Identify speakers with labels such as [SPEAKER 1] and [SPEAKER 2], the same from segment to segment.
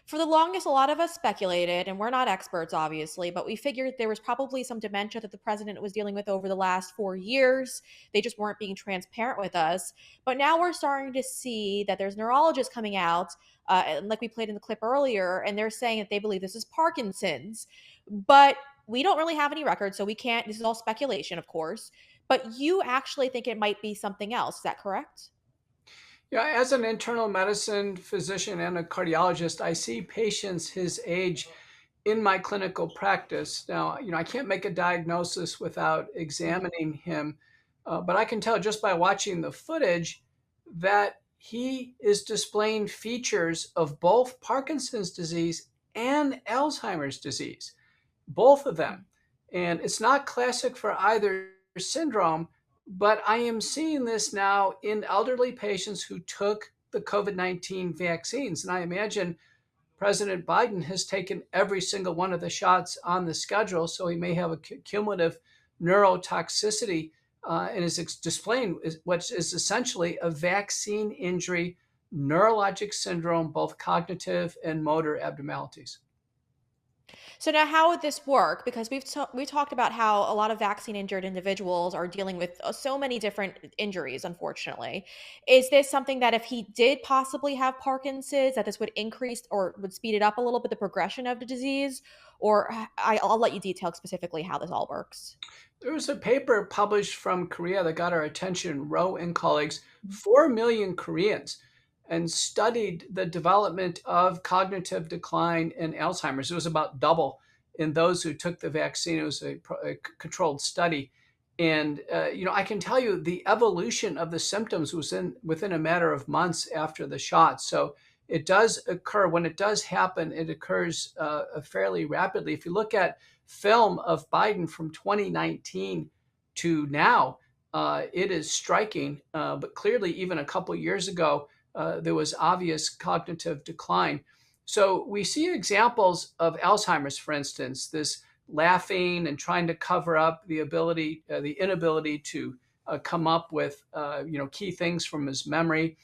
[SPEAKER 1] For the longest, a lot of us speculated, and we're not experts, obviously, but we figured there was probably some dementia that the president was dealing with over the last 4 years. They just weren't being transparent with us. But now we're starting to see that there's neurologists coming out, and like we played in the clip earlier, and they're saying that they believe this is Parkinson's. But we don't really have any records, so we can't. This is all speculation, of course. But you actually think it might be something else. Is that correct?
[SPEAKER 2] Yeah, as an internal medicine physician and a cardiologist, I see patients his age in my clinical practice. Now, I can't make a diagnosis without examining him, but I can tell just by watching the footage that he is displaying features of both Parkinson's disease and Alzheimer's disease, both of them. And it's not classic for either syndrome, but I am seeing this now in elderly patients who took the COVID-19 vaccines. And I imagine President Biden has taken every single one of the shots on the schedule, so he may have a cumulative neurotoxicity and is displaying what is essentially a vaccine injury neurologic syndrome, both cognitive and motor abnormalities.
[SPEAKER 1] So now, how would this work? Because we talked about how a lot of vaccine injured individuals are dealing with so many different injuries. Unfortunately, is this something that if he did possibly have Parkinson's, that this would increase or would speed it up a little bit the progression of the disease? Or I'll let you detail specifically how this all works.
[SPEAKER 2] There was a paper published from Korea that got our attention, Rowe and colleagues, 4 million Koreans, and studied the development of cognitive decline in Alzheimer's. It was about double in those who took the vaccine. It was a controlled study. And, I can tell you the evolution of the symptoms was within a matter of months after the shot. So it does occur. When it does happen, it occurs fairly rapidly. If you look at film of Biden from 2019 to now, it is striking. But clearly, even a couple years ago, there was obvious cognitive decline. So we see examples of Alzheimer's, for instance, this laughing and trying to cover up the inability to come up with, key things from his memory.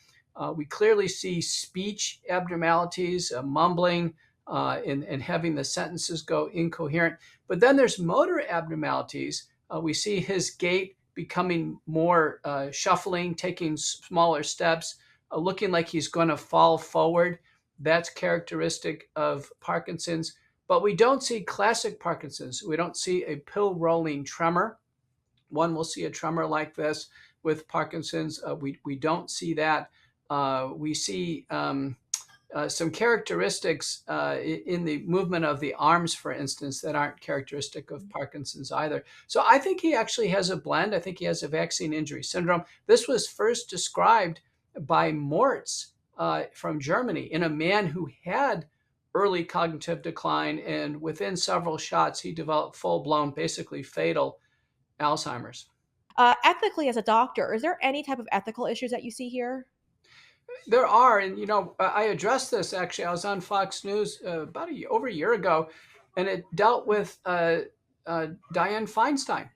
[SPEAKER 2] We clearly see speech abnormalities, mumbling, and having the sentences go incoherent. But then there's motor abnormalities. We see his gait becoming more shuffling, taking smaller steps, looking like he's going to fall forward. That's characteristic of Parkinson's. But we don't see classic Parkinson's. We don't see a pill rolling tremor. One will see a tremor like this with Parkinson's. We don't see that. We see some characteristics in the movement of the arms, for instance, that aren't characteristic of Parkinson's either. So I think he actually has a blend. I think he has a vaccine injury syndrome. This was first described by Mortz from Germany in a man who had early cognitive decline, and within several shots, he developed full-blown, basically fatal Alzheimer's.
[SPEAKER 1] Ethically, as a doctor, is there any type of ethical issues that you see here?
[SPEAKER 2] There are, and I addressed this actually. I was on Fox News over a year ago, and it dealt with Dianne Feinstein,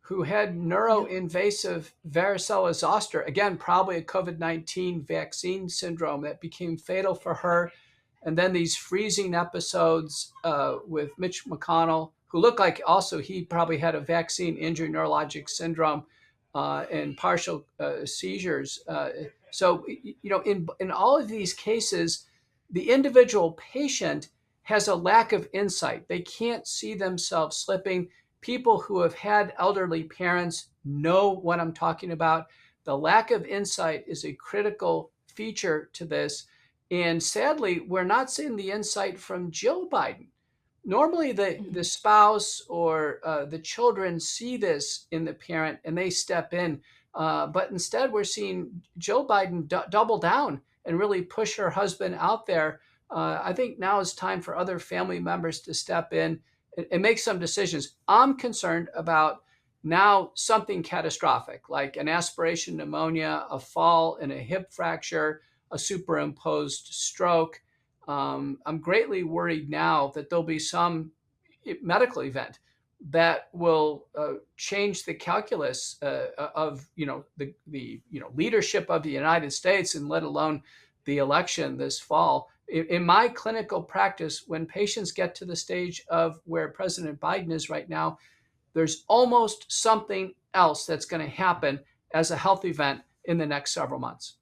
[SPEAKER 2] who had
[SPEAKER 1] Yeah.
[SPEAKER 2] neuroinvasive varicella zoster, again, probably a COVID-19 vaccine syndrome that became fatal for her. And then these freezing episodes with Mitch McConnell, who looked like also he probably had a vaccine injury neurologic syndrome and partial seizures. So, in all of these cases, the individual patient has a lack of insight. They can't see themselves slipping. People who have had elderly parents know what I'm talking about. The lack of insight is a critical feature to this. And sadly, we're not seeing the insight from Jill Biden. Normally, the spouse or the children see this in the parent and they step in. But instead, we're seeing Jill Biden double down and really push her husband out there. I think now is time for other family members to step in and make some decisions. I'm concerned about now something catastrophic like an aspiration pneumonia, a fall and a hip fracture, a superimposed stroke. I'm greatly worried now that there'll be some medical event that will change the calculus of the leadership of the United States, and let alone the election this fall. In my clinical practice, when patients get to the stage of where President Biden is right now, there's almost something else that's going to happen as a health event in the next several months.